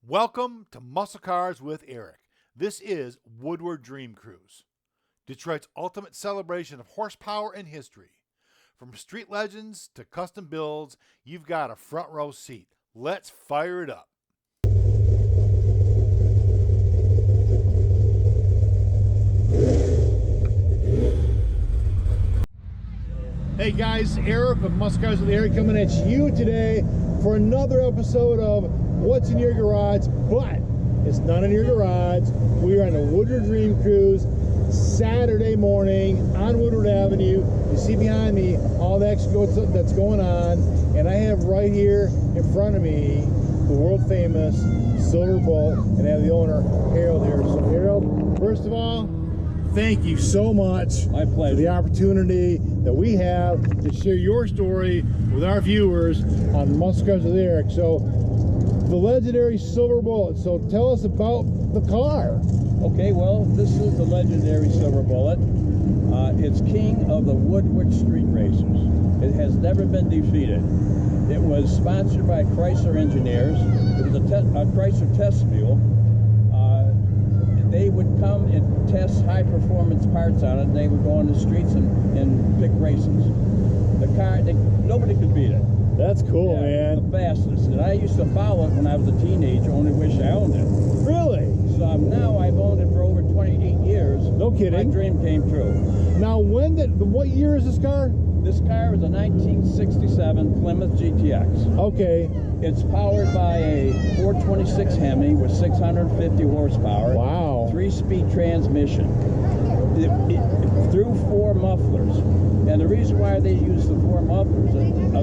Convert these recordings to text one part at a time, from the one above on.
Welcome to Muscle Cars with Eric. This is Woodward Dream Cruise, Detroit's ultimate celebration of horsepower and history. From street legends to custom builds, you've got a front row seat. Let's fire it up. Hey guys, Eric of Muscle Cars with Eric coming at you today for another episode of What's in Your Garage, but it's not in your garage. We are on a Woodward Dream Cruise Saturday morning on Woodward Avenue. You see behind me all the action that's going on, and I have right here in front of me the world famous Silver Bullet, and I have the owner Harold here. So Harold, first of all, thank you so much. My pleasure. For the opportunity that we have to share your story with our viewers on Muscle Cars with Eric. So, the legendary Silver Bullet. So, tell us about the car. Okay, well, this is the legendary Silver Bullet. It's king of the Woodward Street Racers. It has never been defeated. It was sponsored by Chrysler Engineers. It was a Chrysler test mule. They would come and test high-performance parts on it, and they would go on the streets and pick races. The car, nobody could beat it. That's cool, yeah, man. The fastest. And I used to follow it when I was a teenager, only wish I owned it. Really? So now I've owned it for over 28 years. No kidding. My dream came true. Now, what year is this car? This car is a 1967 Plymouth GTX. Okay. It's powered by a 426 Hemi with 650 horsepower. Wow. 3-speed transmission. It through 4 mufflers. And the reason why they use the 4 mufflers, an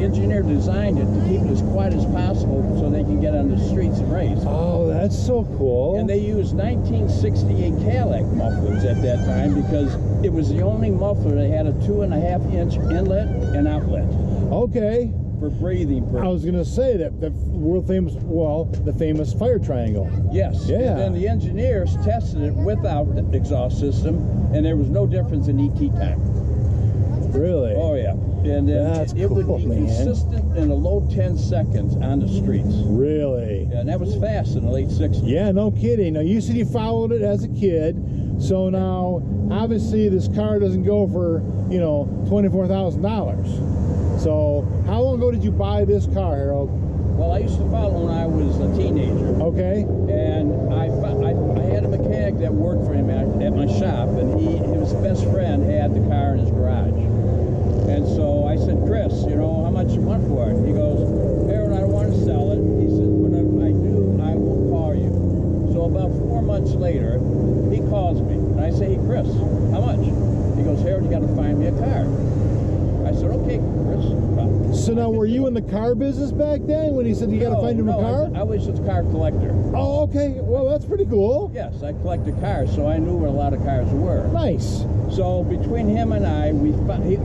engineer designed it to keep it as quiet as possible so they can get on the streets and race. Oh, that's so cool. And they used 1968 Cadillac mufflers at that time because it was the only muffler that had a 2.5-inch inlet and outlet. Okay. For breathing purposes. I was going to say that the world famous, the famous fire triangle. Yes. Yeah. And then the engineers tested it without the exhaust system, and there was no difference in ET time. Really? Oh yeah. And then it would be consistent in the low 10 seconds on the streets. Really? And that was fast in the late 60s. Yeah, no kidding. Now, you said you followed it as a kid, so now, obviously, this car doesn't go for, $24,000. So, how long ago did you buy this car, Harold? Well, I used to follow when I was a teenager. Okay. And I had a mechanic that worked for him at my shop, and his best friend had the car in his garage. And so I said, Chris, how much you want for it? He goes, Harold, I don't want to sell it. He said, but if I do, I will call you. So about 4 months later, he calls me. And I say, hey, Chris, how much? He goes, Harold, you got to find me a car. I said, okay, Chris. So now, were you in the car business back then when he said you got to find him a car? I was just a car collector. Oh, okay. Well, that's pretty cool. Yes, I collected cars, so I knew where a lot of cars were. Nice. So between him and I,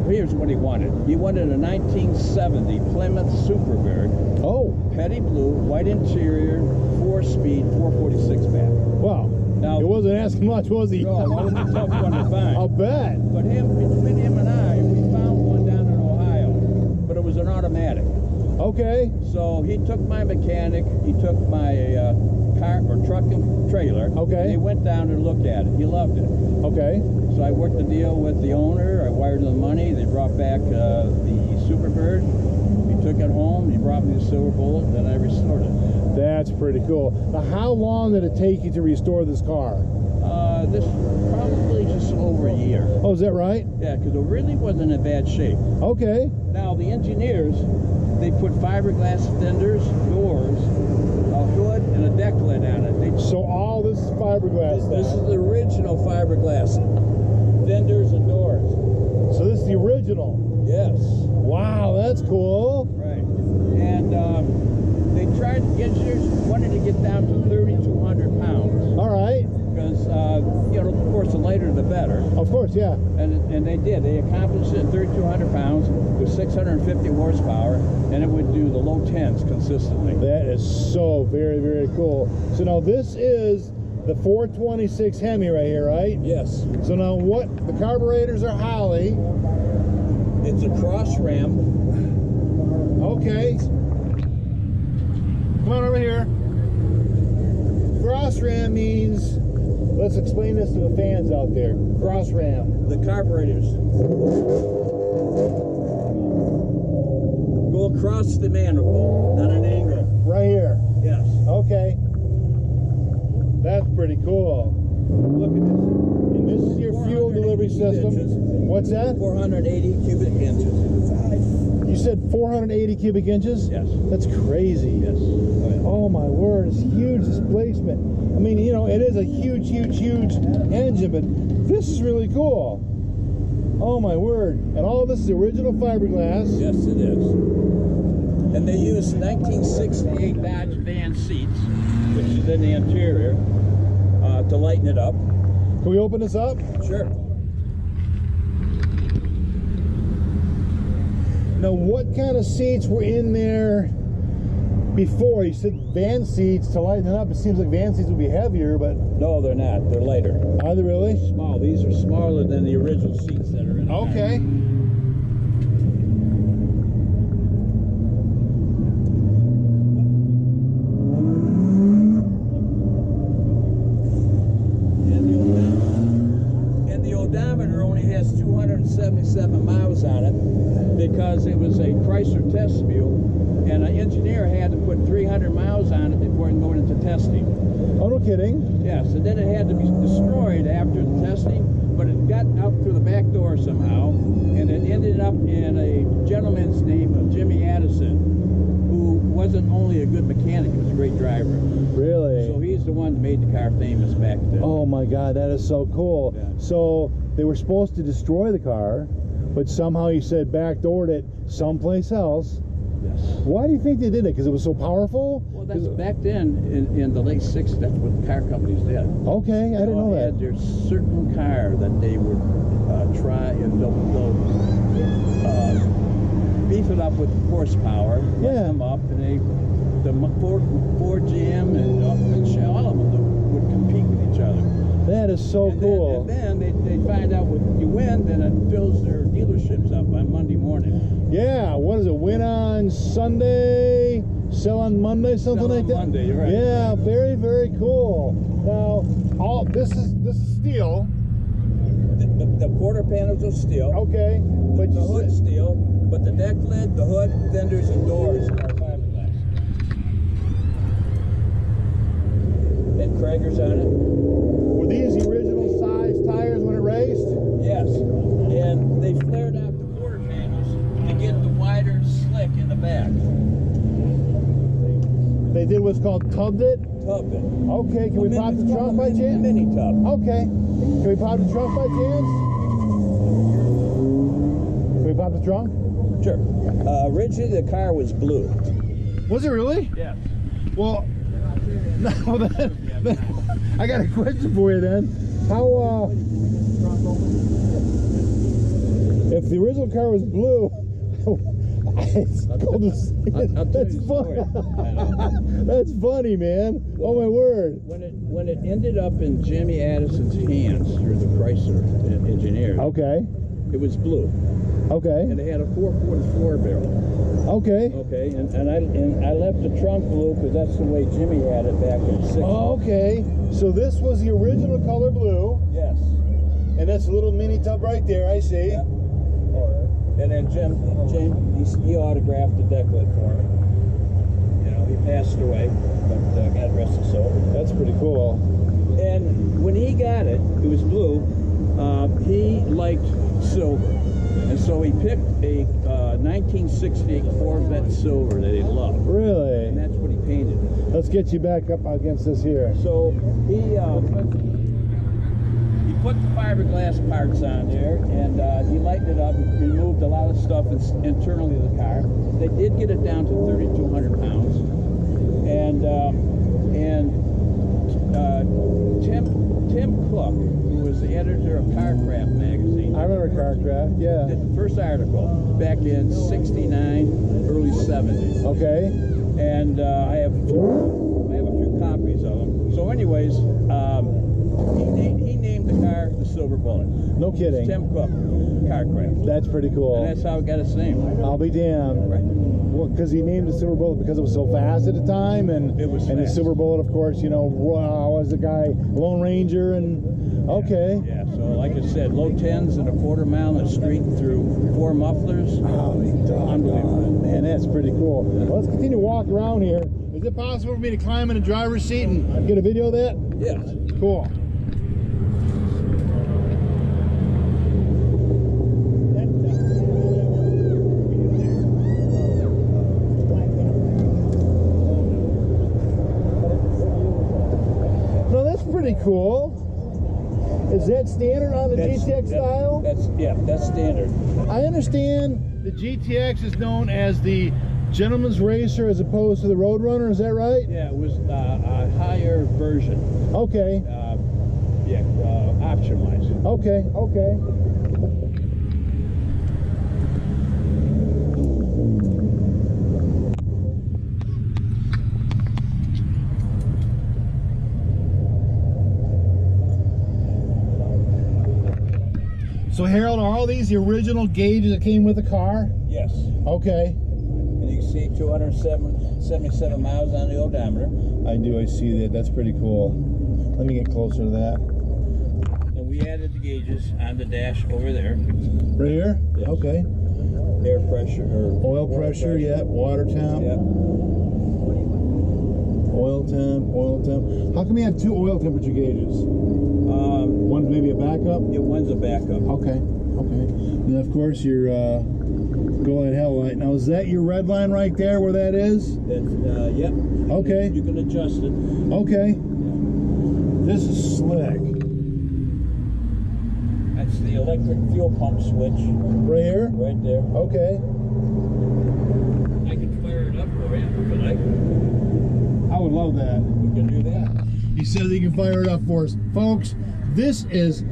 here's what he wanted. He wanted a 1970 Plymouth Superbird. Oh. Petty blue, white interior, 4-speed, 446 back. Wow. Now, it wasn't asking much, was he? No, it was a tough one to find. I'll bet. But between him and I, we found one down in Ohio, but it was an automatic. Okay. So he took my mechanic, he took my car or truck and trailer. Okay. And he went down and looked at it. He loved it. Okay. So I worked the deal with the owner. I wired them the money. They brought back the Superbird. He took it home. He brought me the Silver Bullet, and then I restored it. That's pretty cool. Now, how long did it take you to restore this car? This probably just over a year. Oh, is that right? Yeah, because it really wasn't in bad shape. Okay. Now, the engineers, they put fiberglass fenders, doors, a hood, and a deck lid on it. So all this is fiberglass This is the original fiberglass fenders and doors. So this is the original? Yes. Wow, that's cool. Right. And the engineers wanted to get down to 3,200 pounds. All right. Because, of course, the lighter the better. Of course, yeah. And they did. They accomplished it at 3,200 pounds with 650 horsepower, and it would do the low 10s consistently. That is so very, very cool. So now this is the 426 Hemi right here, right? Yes. So now the carburetors are Holley. It's a cross ram. Okay. Come on over here. cross ram means, let's explain this to the fans out there. Cross ram. The carburetors go across the manifold, not an angle. Right here. Yes. Okay. That's pretty cool. Look at this. And this is your fuel delivery system. Inches. What's that? 480 cubic inches. You said 480 cubic inches? Yes. That's crazy. Yes. Oh my word, it's huge displacement. I mean, you know, it is a huge, huge, huge engine, but this is really cool. Oh my word. And all of this is original fiberglass. Yes, it is. And they use 1968 Dodge van seats, which is in the interior, to lighten it up. Can we open this up? Sure. Now, what kind of seats were in there before? You said van seats to lighten it up. It seems like van seats would be heavier, but... No, they're not. They're lighter. Are they really? Small. These are smaller than the original seats that are in the Okay. And the odometer only has 277 miles on it because it was a Chrysler test mule, and an engineer had to put 300 miles on it before going into testing. Oh, no kidding. Yes, and then it had to be destroyed after the testing, but it got out through the back door somehow, and it ended up in a gentleman's name of Jimmy Addison, who wasn't only a good mechanic, he was a great driver. Really? So he's the one that made the car famous back then. Oh my God, that is so cool. Yeah. So they were supposed to destroy the car, but somehow you said backdoored it someplace else. Yes. Why do you think they did it? Because it was so powerful? Well, that's back then in the late 60s. That's what car companies did. Okay, I didn't know They that. had their certain car that they would try and they'll beef it up with horsepower, light Yeah. them up, and the Ford GM and Shell, all of them would compete with each other. That is so and cool. Then they find out when you win, then it fills their dealerships up on Monday morning. Yeah, what is it? Win on Sunday, sell on Monday, something Sell like on that. Monday, you're right. Yeah, very, very cool. Now, all this is steel. The quarter panels are steel. Okay, but The you hood's said, steel, but the deck lid, the hood, fenders, and doors are fiberglass. And Krager's on it. were these the original size tires when it raced? Yes. And they flared out the quarter panels to get the wider slick in the back. They did what's called tubbed it. Tubbed it. Okay, can we pop the trunk by chance? Mini tub. Okay, can we pop the trunk by chance? Can we pop the trunk? Sure. Originally the car was blue. Was it really? Yes. Well, no, then I got a question for you then. How, if the original car was blue, it's cool to see. I'll tell That's you the funny. story. That's funny, man. Oh my word. When it ended up in Jimmy Addison's hands through the Chrysler engineers, Okay. it was blue. Okay. And it had a 444 barrel. Okay. Okay, and I left the trunk blue because that's the way Jimmy had it back in '60. Okay. So this was the original color blue, Yes. and that's a little mini tub right there. I see. Yeah. And then Jim, he autographed the deck lid for me. You know, he passed away, but God rest his soul. That's pretty cool. And when he got it, it was blue. He liked silver, and so he picked a 1968 Corvette silver that he loved, Really? and that's what he painted it. Let's get you back up against this here. So he put the fiberglass parts on there, and he lightened it up and removed a lot of stuff internally of the car. They did get it down to 3,200 pounds, and Tim Cook, who was the editor of Carcraft magazine, I remember Carcraft, yeah. did the first article back in '69, early '70s. Okay. And I have a few copies of them. So anyways, he named the car the Silver Silver Bullet. No kidding. Tim Cook, Carcraft. That's pretty cool. And that's how it got its name. I'll be damned. Right. Well, because he named the Silver Bullet because it was so fast at the time, and It was and the fast. Silver Bullet, of course, you know, was the guy Lone Ranger, and okay. Yeah, so like I said, low 10s and a quarter mile in the street through 4 mufflers. Holy Unbelievable. man, that's pretty cool. Well, let's continue to walk around here. Is it possible for me to climb in the driver's seat and get a video of that? Yes. Cool. No, that's pretty cool. Is that standard on the GTX style? That's standard. I understand the GTX is known as the gentleman's racer as opposed to the Roadrunner. Is that right? Yeah, it was a higher version. Okay. Option-wise. Okay. Okay. So Harold, are all these the original gauges that came with the car? Yes. Okay. And you can see 277 miles on the odometer. I do. I see that. That's pretty cool. Let me get closer to that. And we added the gauges on the dash over there. Right here? Yes. Okay. Air pressure or Oil pressure, yeah. Water temp. Yep. Oil temp, oil temp. How come you have two oil temperature gauges? One's maybe a backup? Yeah, one's a backup. Okay, okay. And of course your go ahead hell light. Now is that your red line right there where that is? That's, yep. Okay. You can adjust it. Okay. This is slick. That's the electric fuel pump switch. Right here? Right there. Okay. I can fire it up for you if you like. I would love that. We can do that. He says he can fire it up for us. Folks, this is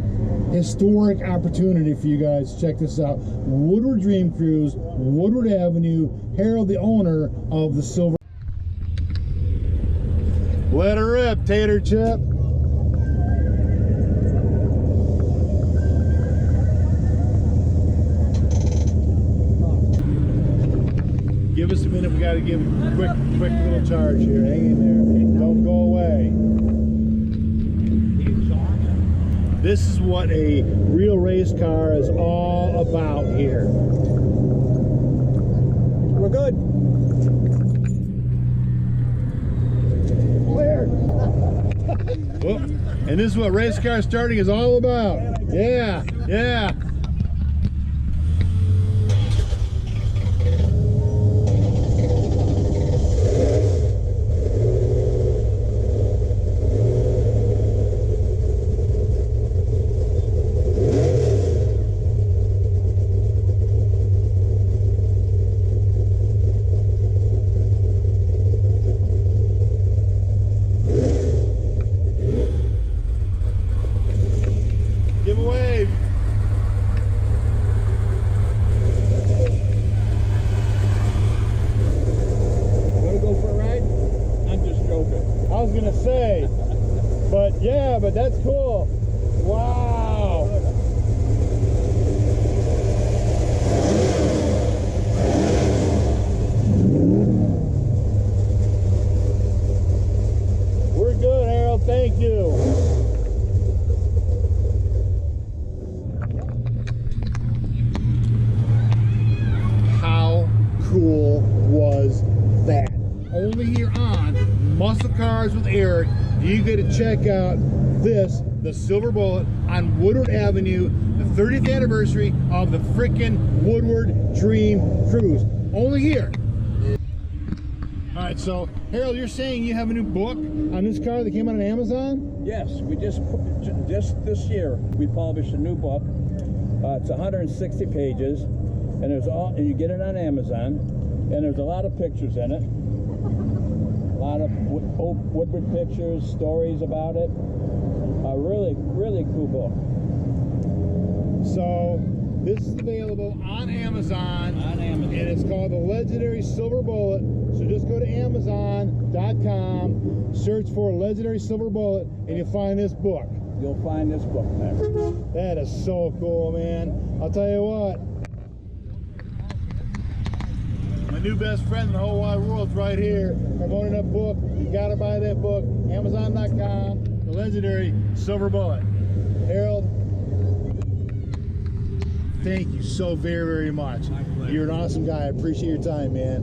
historic opportunity for you guys. Check this out. Woodward Dream Cruise, Woodward Avenue, Harold, the owner of the Silver. Let her rip, Tater Chip. Give us a minute. We got to give a quick little charge here. Hang in there. Don't go away. This is what a real race car is all about here. We're good. Clear. Whoop. And this is what race car starting is all about. Yeah, yeah. Give a wave. Want to go for a ride? I'm just joking. I was gonna say, but yeah, but that's cool. Wow. We're good, Harold. Thank you. How cool was that? Only here on Muscle Cars with Eric do you get to check out this, the Silver Bullet on Woodward Avenue, the 30th anniversary of the frickin' Woodward Dream Cruise. Only here. All right, so Harold, you're saying you have a new book on this car that came out on Amazon? Yes, we just this year we published a new book. It's 160 pages, and and you get it on Amazon, and there's a lot of pictures in it. A lot of Woodward pictures, stories about it. A really cool book. So this is available on Amazon. On Amazon. And it's called the Legendary Silver Bullet. So just go to Amazon.com, search for Legendary Silver Bullet, and you'll find this book. you'll find this book there. That is so cool, man. I'll tell you what. My new best friend in the whole wide world's right here. I'm owning a book. You gotta buy that book. Amazon.com. The legendary Silver Bullet. Harold, thank you so very, very much. You're an awesome guy. I appreciate your time, man.